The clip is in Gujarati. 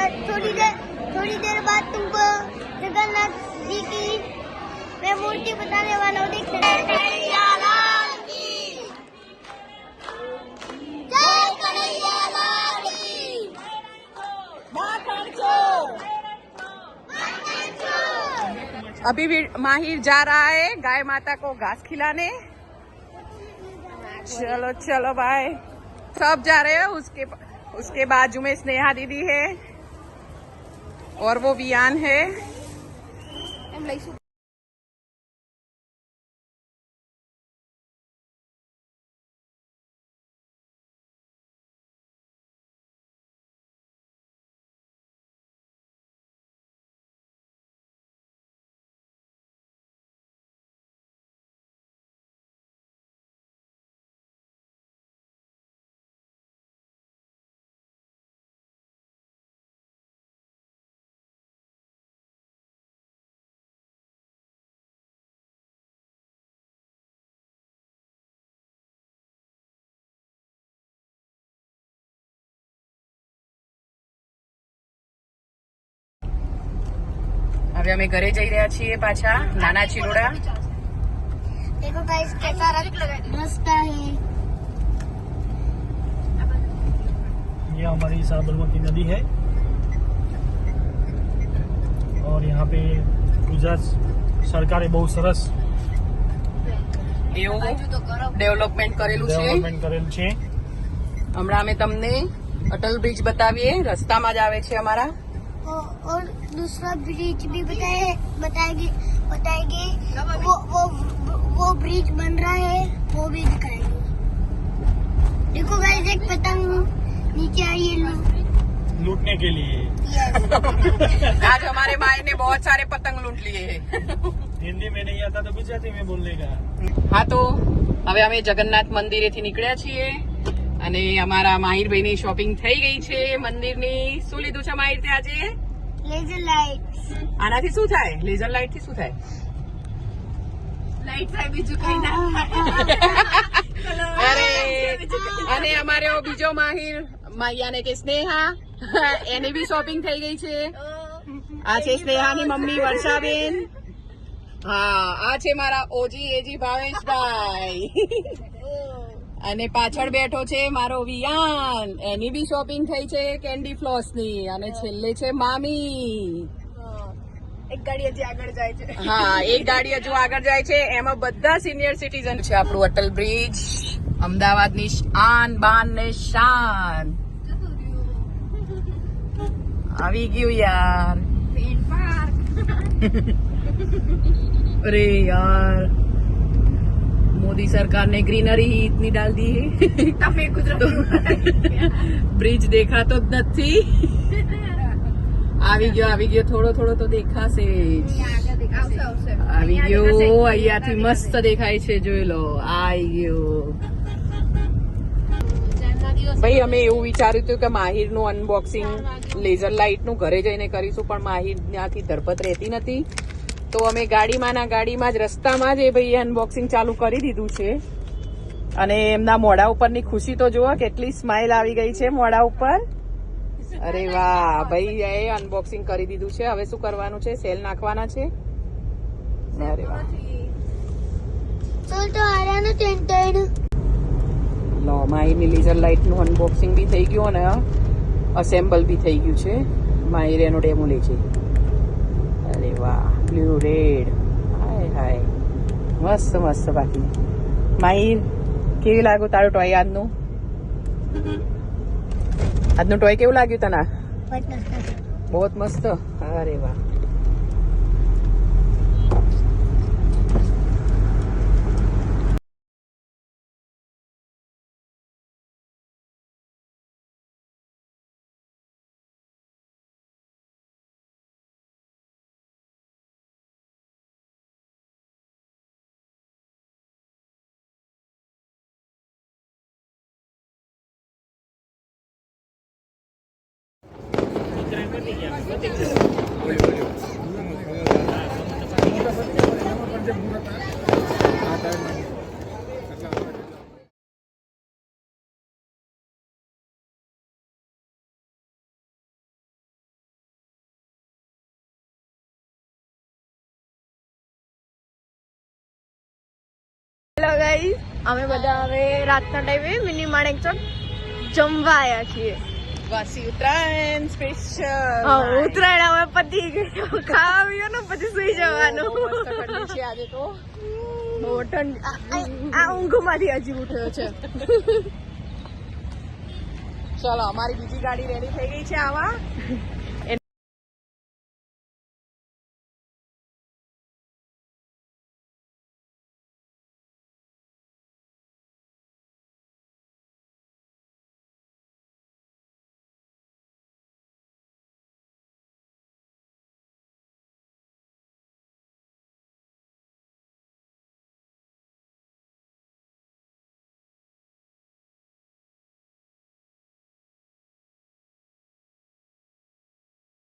थोड़ी देर बाद तुमको जगन्नाथ जी की मैं मूर्ति बताने वाला हूँ। देख सकते अभी भी माहिर जा रहा है गाय माता को घास खिलाने। चलो चलो भाई, सब जा रहे हो। उसके बाजू में स्नेहा दीदी है और वो वियान है। હવે અમે ઘરે જઈ રહ્યા છીએ પાછા નાના ચિલોડા। देखो गाइस कैसा रास्ता है। ये हमारी साबरमती नदी है और यहाँ पे गुजरात सरकारे बहुत सरस એવું ડેવલપમેન્ટ કરેલું છે। હમણાં અમે તમને અટલ બ્રિજ બતાવીએ, રસ્તામાં જ આવે છે અમારા। और दूसरा ब्रिज भी बताएगी वो ब्रिज बन रहा है, वो भी दिखाएगी। देखो गाइस एक पतंग नीचे आई है लूटने के लिए। आज हमारे माए ने बहुत सारे पतंग लूट लिए हैं। हिंदी में नहीं आता तो गुजराती में बोलने का। હા તો હવે અમે જગન્નાથ મંદિરેથી નીકળ્યા છીએ અને અમારા માહિરભાઈની શોપિંગ થઈ ગઈ છે મંદિરની। શું લીધું છે માહિર તે આજે? Laser lights. આનાથી શું થાય? લેઝર લાઇટ થી શું થાય? लाइट થાય બીજું કઈ ના। અરે અને અમારો બીજો માહિર માયાને કે સ્નેહા, એની બી શોપિંગ થઈ ગઈ છે। આ છે સ્નેહાની મમ્મી વર્ષાબેન। હા, આ છે મારા ઓજી એજી ભાવેશભાઈ અને પાછળ બેઠો છે મારો વિયાન, એની બી શોપિંગ થઈ છે કેન્ડી ફ્લોસ ની। અને છેલ્લે છે મામી। એક ગાડી હજી આગળ જાય છે। હા, એક ગાડી હજુ આગળ જાય છે। એમાં બધા સિનિયર સિટીઝન છે। આપણું અટલ બ્રિજ અમદાવાદની આન બાન ને શાન આવી ગયું યાર। अरे यार, मोदी सरकार ने ग्रीनरी ही इतनी डाल दी है तो ब्रिज देखा तो નથી। આવી ગયો થોડો થોડો તો દેખાશે જ। આવી ગયો, અહીંયાથી મસ્ત દેખાય છે, જોઈ લો, આવી ગયો। ભાઈ અમે એવું વિચાર્યું હતું કે માહિરનું અનબોક્સિંગ લેઝર લાઇટનું ઘરે જઈને કરીશું, પણ માહિર ત્યાંથી ધરપત રહેતી નથી તો અમે ગાડીમાં જ રસ્તામાં જ એ ભાઈએ અનબોક્સિંગ ચાલુ કરી દીધું છે। અને એમના મોઢા ઉપરની ખુશી તો જુઓ, કેટલી સ્માઇલ આવી ગઈ છે મોઢા ઉપર। અરે વાહ, ભાઈએ અનબોક્સિંગ કરી દીધું છે। હવે શું કરવાનું છે? સેલ નાખવાના છે। અરે વાહ, તો આરાનો ટેન્ટેડ લો, માહિરની લેઝર લાઇટનું અનબોક્સિંગ બી થઈ ગયું અને અસેમ્બલ બી થઈ ગયું છે। માહિર એનો ડેમો લે છે। અરે વાહ, બ્લુ રેડ, હાય હાય, મસ્ત મસ્ત। બાકી માહિર, કેવું લાગ્યું તારું ટોય આજનું? આજનું ટોય કેવું લાગ્યું તને? બહુ મસ્ત। અરે વાહ। ગાઈસ અમે બધા હવે રાતના ટાઈમે મિની માણેકચોક જમવા આવ્યા છીએ. વાસી ઉત્તરાયણ સ્પેશિયલ. ઉત્તરાયણ હવે પતી ગયું, ખાવા પીવાનું પછી સુઈ જવાનું. ઠંડી છે આજે તો. બહુ ઠંડી. આ ઊંઘમાંથી હજી ઉઠ્યો છે. ચલો અમારી બીજી ગાડી રેડી થઈ ગઈ છે આવા.